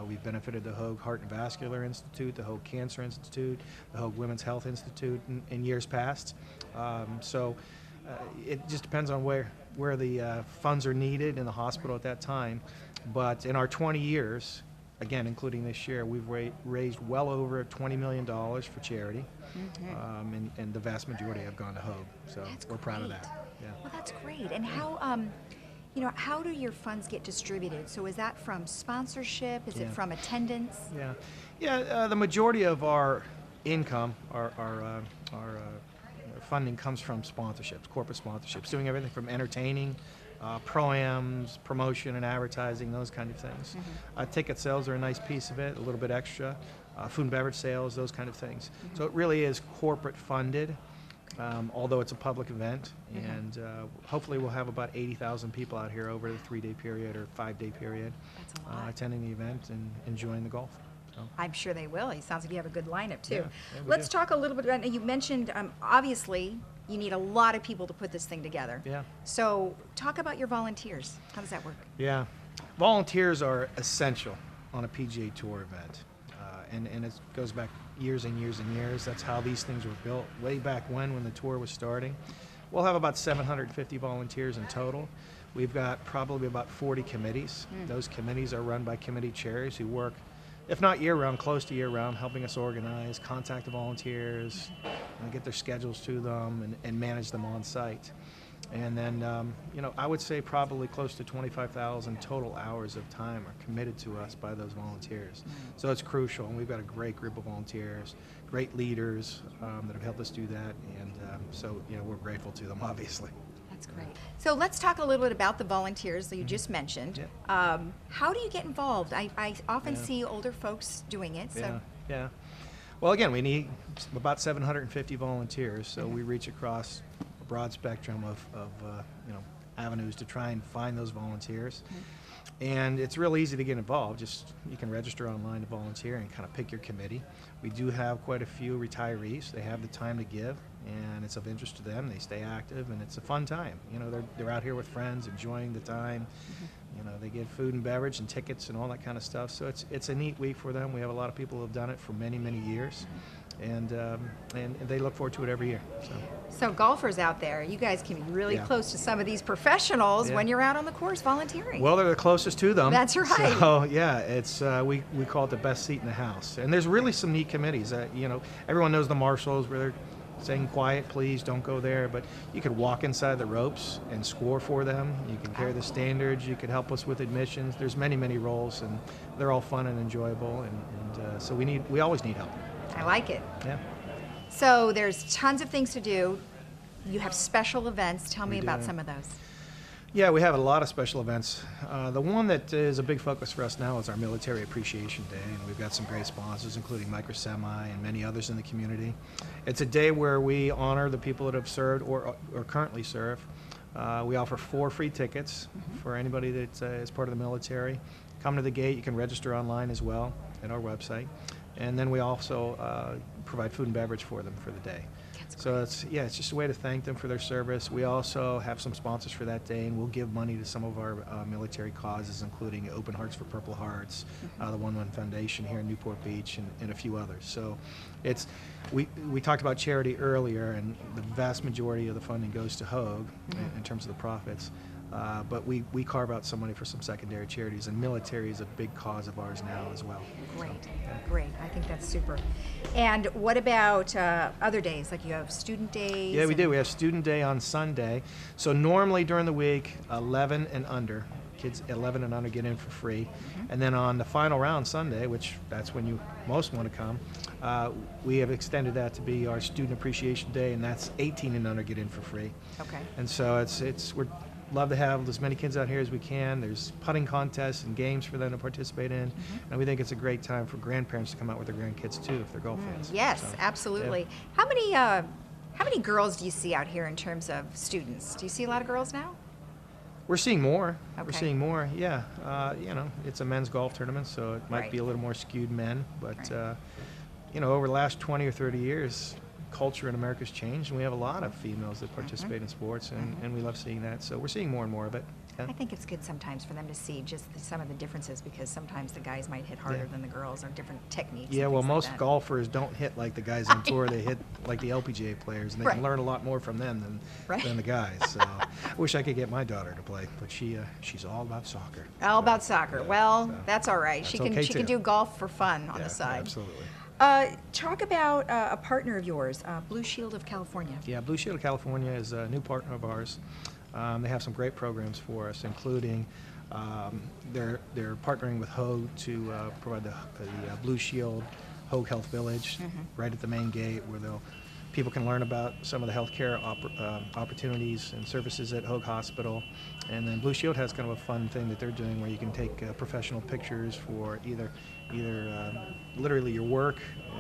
Speaker 19: We've benefited the Hogue Heart and Vascular Institute, the Hogue Cancer Institute, the Hogue Women's Health Institute in years past. It just depends on where the funds are needed in the hospital at that time. But in our 20 years, again, including this year, we've raised well over $20 million for charity, and the vast majority have gone to Hogue. So we're proud of that. Yeah.
Speaker 18: Well, that's great. And how, you know, how do your funds get distributed? So is that from sponsorship? Is it from attendance?
Speaker 19: The majority of our income, our funding comes from sponsorships, corporate sponsorships, doing everything from entertaining, pro-ams, promotion and advertising, those kind of things. Ticket sales are a nice piece of it, a little bit extra. Food and beverage sales, those kind of things. So it really is corporate funded, although it's a public event. And hopefully we'll have about 80,000 people out here over the 3-day period or 5-day period attending the event and enjoying the golf. So.
Speaker 18: I'm sure they will. It sounds like you have a good lineup too.
Speaker 19: Yeah,
Speaker 18: Let's talk a little bit about, you mentioned obviously you need a lot of people to put this thing together.
Speaker 19: Yeah.
Speaker 18: So talk about your volunteers. How does that work?
Speaker 19: Yeah. Volunteers are essential on a PGA Tour event. And it goes back years and years and years. That's how these things were built way back when the tour was starting. We'll have about 750 volunteers in total. We've got probably about 40 committees. Those committees are run by committee chairs who work, if not year-round, close to year-round, helping us organize, contact the volunteers, get their schedules to them, and manage them on site. And then, you know, I would say probably close to 25,000 total hours of time are committed to us by those volunteers. So it's crucial, and we've got a great group of volunteers, great leaders that have helped us do that, and so, you know, we're grateful to them, obviously.
Speaker 18: That's great. So let's talk a little bit about the volunteers that you just mentioned.
Speaker 19: Yeah.
Speaker 18: How do you get involved? I often see older folks doing it. So.
Speaker 19: Yeah. Well, again, we need about 750 volunteers, so we reach across a broad spectrum of avenues to try and find those volunteers. And it's real easy to get involved. Just you can register online to volunteer and kind of pick your committee. We do have quite a few retirees. They have the time to give, and it's of interest to them. They stay active, and it's a fun time. You know, they're out here with friends, enjoying the time. You know, they get food and beverage and tickets and all that kind of stuff. So it's a neat week for them. We have a lot of people who have done it for many, many years, and they look forward to it every year.
Speaker 18: So golfers out there, you guys can be really close to some of these professionals when you're out on the course volunteering.
Speaker 19: Well, they're the closest to them.
Speaker 18: That's right.
Speaker 19: So yeah, it's we call it the best seat in the house. And there's really some neat committees. You know, everyone knows the marshals where they're saying quiet, please don't go there. But you could walk inside the ropes and score for them. You can carry the standards. You could help us with admissions. There's many, many roles, and they're all fun and enjoyable. And so we always need help.
Speaker 18: I like it.
Speaker 19: Yeah.
Speaker 18: So there's tons of things to do. You have special events. Tell me about some of those.
Speaker 19: Yeah, we have a lot of special events. The one that is a big focus for us now is our Military Appreciation Day, and we've got some great sponsors, including Microsemi and many others in the community. It's a day where we honor the people that have served or currently serve. We offer 4 free tickets for anybody that is part of the military. Come to the gate. You can register online as well at our website. And then we also provide food and beverage for them for the day. So it's just a way to thank them for their service. We also have some sponsors for that day, and we'll give money to some of our military causes, including Open Hearts for Purple Hearts, the 1-1 Foundation here in Newport Beach, and a few others. So we talked about charity earlier, and the vast majority of the funding goes to Hogue in terms of the profits. But we carve out some money for some secondary charities, and military is a big cause of ours now as well.
Speaker 18: Great, great. I think that's super. And what about other days? Like you have student days?
Speaker 19: Yeah, we do. We have student day on Sunday. So normally during the week, 11 and under, kids 11 and under get in for free. And then on the final round Sunday, which that's when you most want to come, we have extended that to be our Student Appreciation Day, and that's 18 and under get in for free.
Speaker 18: Okay.
Speaker 19: And so we're love to have as many kids out here as we can. There's putting contests and games for them to participate in, and we think it's a great time for grandparents to come out with their grandkids too if they're golf fans.
Speaker 18: Yes,
Speaker 19: So,
Speaker 18: absolutely.
Speaker 19: yeah.
Speaker 18: How many girls do you see out here in terms of students? Do you see a lot of girls now?
Speaker 19: We're seeing more.
Speaker 18: Okay.
Speaker 19: We're seeing more. Yeah, you know, it's a men's golf tournament, so it might be a little more skewed men. But you know, over the last 20 or 30 years, culture in America's changed, and we have a lot of females that participate in sports, and we love seeing that. So we're seeing more and more of it. Yeah.
Speaker 18: I think it's good sometimes for them to see just some of the differences, because sometimes the guys might hit harder than the girls, or different techniques.
Speaker 19: Yeah,
Speaker 18: and
Speaker 19: well,
Speaker 18: things like
Speaker 19: most
Speaker 18: that.
Speaker 19: golfers don't hit like the guys on tour. They hit like the LPGA players, and they can learn a lot more from them than the guys. So I wish I could get my daughter to play, but she's all about soccer.
Speaker 18: All about soccer. Well, that's all right.
Speaker 19: that's
Speaker 18: She can
Speaker 19: okay
Speaker 18: she can
Speaker 19: too.
Speaker 18: do golf for fun on the side.
Speaker 19: Absolutely.
Speaker 18: Talk about a partner of yours, Blue Shield of California.
Speaker 19: Yeah, Blue Shield of California is a new partner of ours. They have some great programs for us, including they're partnering with Hogue to provide the Blue Shield Hogue Health Village right at the main gate, where people can learn about some of the healthcare opportunities and services at Hogue Hospital. And then Blue Shield has kind of a fun thing that they're doing where you can take professional pictures for either literally your work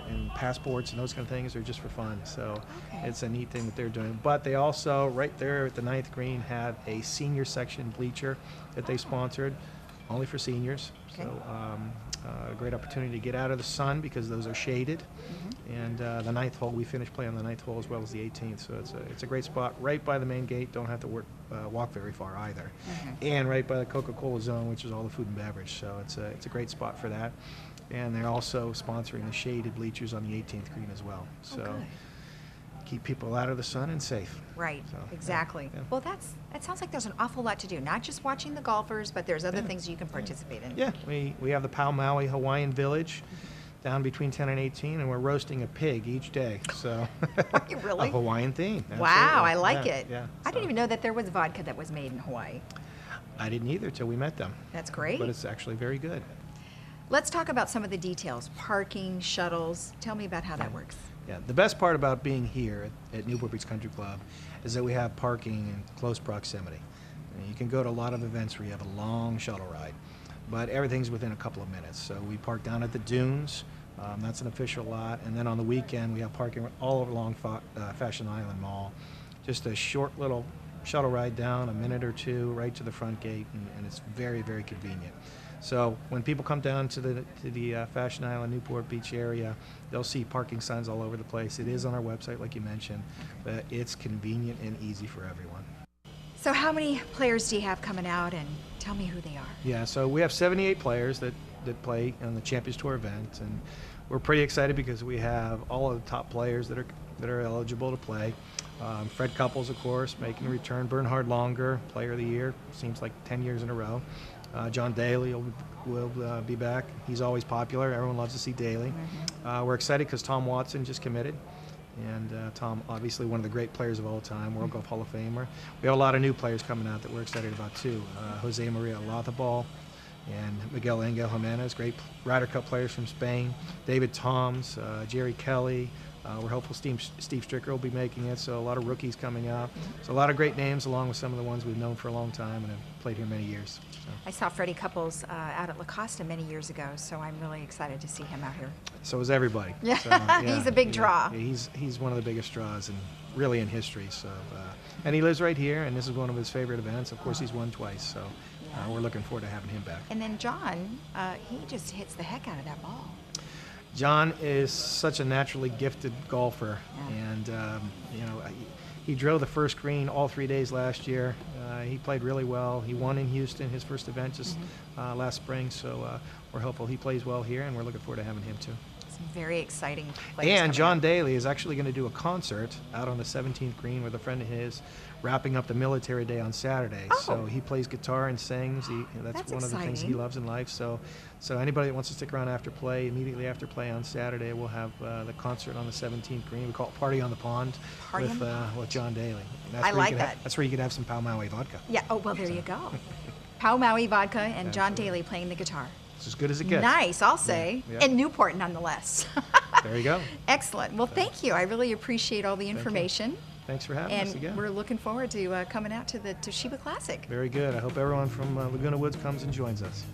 Speaker 19: and passports and those kind of things, or just for fun. So it's a neat thing that they're doing. But they also, right there at the 9th green, had a senior section bleacher that they sponsored, only for seniors. So a great opportunity to get out of the sun, because those are shaded. And the 9th hole, we finished playing on the 9th hole as well as the 18th. So it's a great spot right by the main gate. Don't have to walk very far either. And right by the Coca-Cola zone, which is all the food and beverage. So it's a great spot for that. And they're also sponsoring the shaded bleachers on the 18th green as well. So keep people out of the sun and safe.
Speaker 18: Right,
Speaker 19: So,
Speaker 18: exactly.
Speaker 19: yeah.
Speaker 18: Well, that sounds like there's an awful lot to do, not just watching the golfers, but there's other things you can participate in.
Speaker 19: Yeah, we have the Pau Maui Hawaiian Village down between 10 and 18, and we're roasting a pig each day. So
Speaker 18: Are you really?
Speaker 19: A Hawaiian theme.
Speaker 18: Wow,
Speaker 19: absolutely.
Speaker 18: I like
Speaker 19: Yeah,
Speaker 18: it.
Speaker 19: Yeah.
Speaker 18: I didn't even know that there was vodka that was made in Hawaii.
Speaker 19: I didn't either till we met them.
Speaker 18: That's great.
Speaker 19: But it's actually very good.
Speaker 18: Let's talk about some of the details. Parking, shuttles. Tell me about how that works.
Speaker 19: Yeah, the best part about being here at Newport Beach Country Club is that we have parking in close proximity. You can go to a lot of events where you have a long shuttle ride, but everything's within a couple of minutes. So we park down at the dunes. That's an official lot. And then on the weekend, we have parking all over along Fashion Island Mall. Just a short little shuttle ride down, a minute or two, right to the front gate, and it's very, very convenient. So when people come down to the Fashion Island, Newport Beach area, they'll see parking signs all over the place. It is on our website, like you mentioned, but it's convenient and easy for everyone.
Speaker 18: So how many players do you have coming out, and tell me who they are?
Speaker 19: Yeah, so we have 78 players that play on the Champions Tour event, and we're pretty excited because we have all of the top players that are eligible to play. Fred Couples, of course, making a return. Bernhard Longer, Player of the Year, seems like 10 years in a row. John Daly will be back. He's always popular. Everyone loves to see Daly. We're excited because Tom Watson just committed. And Tom, obviously one of the great players of all time, World Golf Hall of Famer. We have a lot of new players coming out that we're excited about too. Jose Maria Lothebal and Miguel Angel Jimenez, great Ryder Cup players from Spain. David Toms, Jerry Kelly. We're hopeful Steve Stricker will be making it, so a lot of rookies coming out. So a lot of great names along with some of the ones we've known for a long time and have played here many years. So.
Speaker 18: I saw Freddie Couples out at La Costa many years ago, so I'm really excited to see him out here.
Speaker 19: So is everybody.
Speaker 18: Yeah,
Speaker 19: so, yeah
Speaker 18: he's a big draw.
Speaker 19: Yeah, he's one of the biggest draws and really in history. So, and he lives right here, and this is one of his favorite events. Of course, he's won twice, so we're looking forward to having him back.
Speaker 18: And then John, he just hits the heck out of that ball.
Speaker 19: John is such a naturally gifted golfer, and you know, he drove the first green all 3 days last year. He played really well. He won in Houston, his first event just last spring, so we're hopeful he plays well here, and we're looking forward to having him too.
Speaker 18: Some very exciting players.
Speaker 19: And John Daly is actually going to do a concert out on the 17th green with a friend of his, wrapping up the Military Day on Saturday.
Speaker 18: Oh.
Speaker 19: So he plays guitar and sings. That's one of the things he loves in life. So anybody that wants to stick around after play, immediately after play on Saturday, we'll have the concert on the 17th green. We call it Party on the Pond with John Daly.
Speaker 18: I like that.
Speaker 19: That's where you could have some Pau Maui vodka.
Speaker 18: Yeah. Oh well, there you go. Pau Maui vodka and John Daly playing the guitar.
Speaker 19: It's as good as it gets.
Speaker 18: Nice, I'll say.
Speaker 19: Yeah.
Speaker 18: And Newport, nonetheless.
Speaker 19: There you go.
Speaker 18: Excellent. Well, thank you. I really appreciate all the information.
Speaker 19: Thanks for having us again.
Speaker 18: And we're looking forward to coming out to the Toshiba Classic.
Speaker 19: Very good. I hope everyone from Laguna Woods comes and joins us.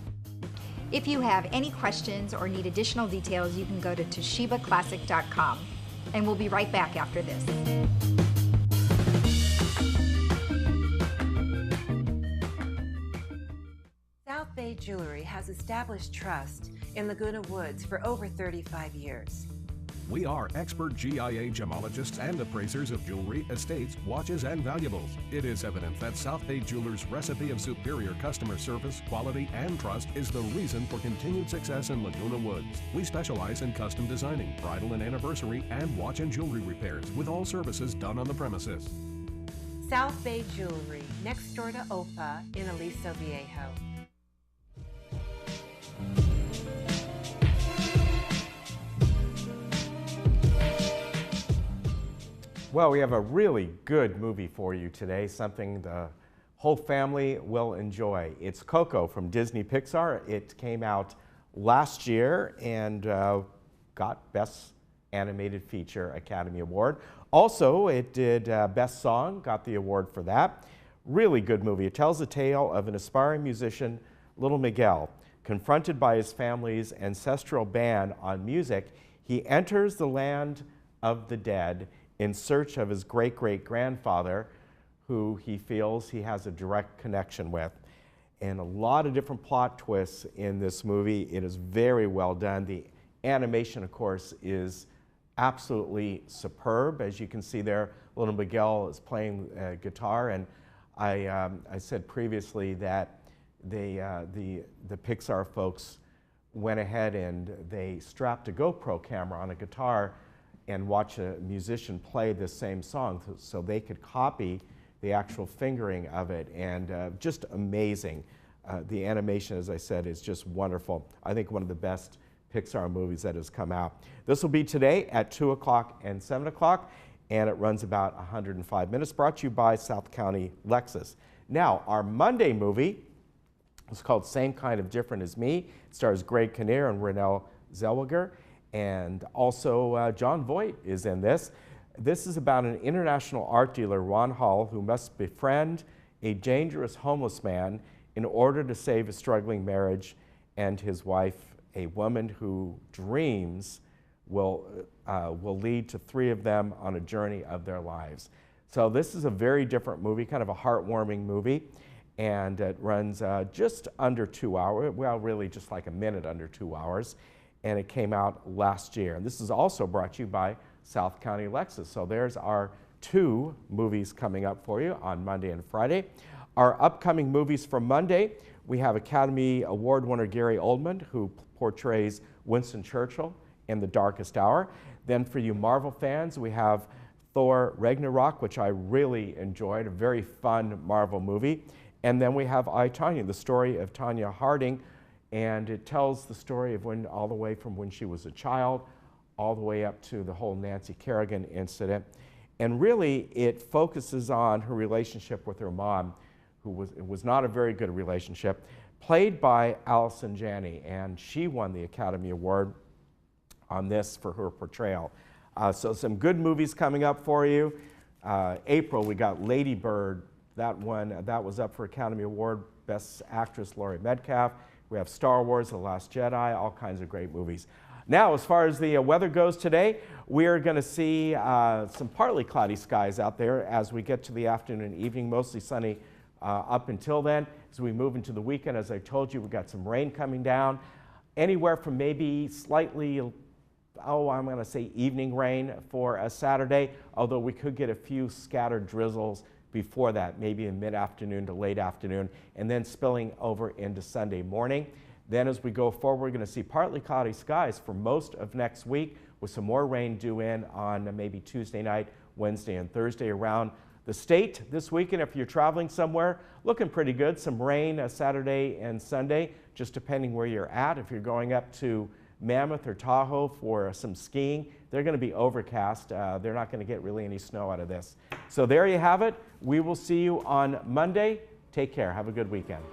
Speaker 18: If you have any questions or need additional details, you can go to toshibaclassic.com. And we'll be right back after this.
Speaker 20: South Bay Jewelry has established trust in Laguna Woods for over 35 years.
Speaker 21: We are expert GIA gemologists and appraisers of jewelry, estates, watches, and valuables. It is evident that South Bay Jewelers' recipe of superior customer service, quality, and trust is the reason for continued success in Laguna Woods. We specialize in custom designing, bridal and anniversary, and watch and jewelry repairs, with all services done on the premises.
Speaker 20: South Bay Jewelry, next door to OPA in Aliso Viejo.
Speaker 1: Well, we have a really good movie for you today, something the whole family will enjoy. It's Coco from Disney Pixar. It came out last year and got Best Animated Feature Academy Award. Also, it did Best Song, got the award for that. Really good movie. It tells the tale of an aspiring musician, Little Miguel. Confronted by his family's ancestral ban on music, he enters the land of the dead in search of his great-great-grandfather, who he feels he has a direct connection with. And a lot of different plot twists in this movie. It is very well done. The animation, of course, is absolutely superb. As you can see there, Little Miguel is playing guitar, and I said previously that the Pixar folks went ahead and they strapped a GoPro camera on a guitar and watch a musician play this same song so they could copy the actual fingering of it, and just amazing. The animation, as I said, is just wonderful. I think one of the best Pixar movies that has come out. This will be today at 2 o'clock and 7 o'clock, and it runs about 105 minutes, brought to you by South County Lexus. Now, our Monday movie is called Same Kind of Different as Me. It stars Greg Kinnear and Renelle Zellweger. And also John Voight is in this. This is about an international art dealer, Ron Hall, who must befriend a dangerous homeless man in order to save a struggling marriage and his wife, a woman who dreams will lead to 3 of them on a journey of their lives. So this is a very different movie, kind of a heartwarming movie, and it runs just under 2 hours, well, really just like a minute under 2 hours, and it came out last year. And this is also brought to you by South County Lexus. So there's our 2 movies coming up for you on Monday and Friday. Our upcoming movies for Monday, we have Academy Award winner Gary Oldman, who portrays Winston Churchill in The Darkest Hour. Then for you Marvel fans, we have Thor Ragnarok, which I really enjoyed, a very fun Marvel movie. And then we have I, Tonya, the story of Tonya Harding, and it tells the story of when, all the way from when she was a child, all the way up to the whole Nancy Kerrigan incident. And really, it focuses on her relationship with her mom, who was not a very good relationship, played by Allison Janney, and she won the Academy Award on this for her portrayal. So some good movies coming up for you. April, we got Lady Bird. That was up for Academy Award, Best Actress Laurie Metcalf. We have Star Wars, The Last Jedi, all kinds of great movies. Now, as far as the weather goes today, we are going to see some partly cloudy skies out there as we get to the afternoon and evening, mostly sunny up until then. As we move into the weekend, as I told you, we've got some rain coming down, anywhere from maybe slightly, I'm going to say evening rain for a Saturday, although we could get a few scattered drizzles before that, maybe in mid-afternoon to late afternoon, and then spilling over into Sunday morning. Then as we go forward, we're going to see partly cloudy skies for most of next week, with some more rain due in on maybe Tuesday night, Wednesday, and Thursday around the state. This weekend, if you're traveling somewhere, looking pretty good. Some rain Saturday and Sunday, just depending where you're at. If you're going up to Mammoth or Tahoe for some skiing, they're going to be overcast. They're not going to get really any snow out of this. So there you have it. We will see you on Monday. Take care. Have a good weekend.